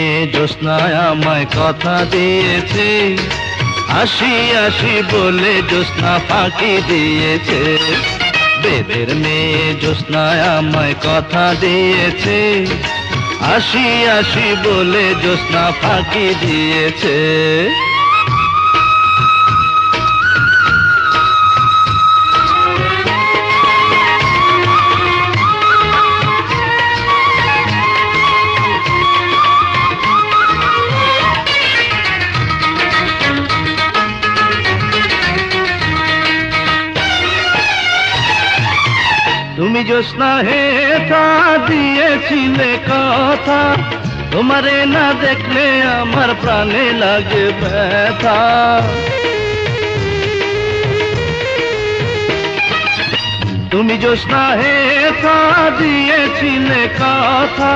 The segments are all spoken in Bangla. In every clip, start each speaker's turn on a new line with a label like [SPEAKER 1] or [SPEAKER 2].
[SPEAKER 1] মেয়ে জ্যোৎস্নায় আমায় কথা দিয়েছে, আসি আসি বলে জ্যোৎস্না ফাঁকি দিয়েছে। বেদের মেয়ে জ্যোৎস্নায় আমায় কথা দিয়েছে, আসি আসি বলে জ্যোৎস্না ফাঁকি দিয়েছে। তুমি জ্যোৎস্না হে তা দিয়েছিলে কথা, তোমারে না দেখলে আমার প্রাণে লাগে ব্যথা। তুমি জ্যোৎস্না হে তা দিয়েছিলে কথা,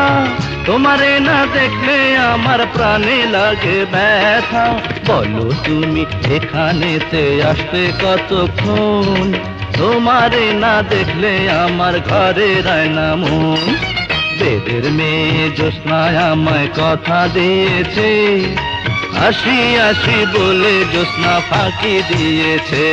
[SPEAKER 1] তোমারে না দেখলে আমার প্রাণে লাগে ব্যথা। বলো তুমি এখানেতে আসতে কতক্ষণ, তোমারে না দেখলে আমার ঘরে রায় না মন। বেদের মেয়ে জ্যোৎস্নায় আমায় কথা দিয়েছে, আসি আসি বলে জ্যোৎস্না ফাঁকি দিয়েছে।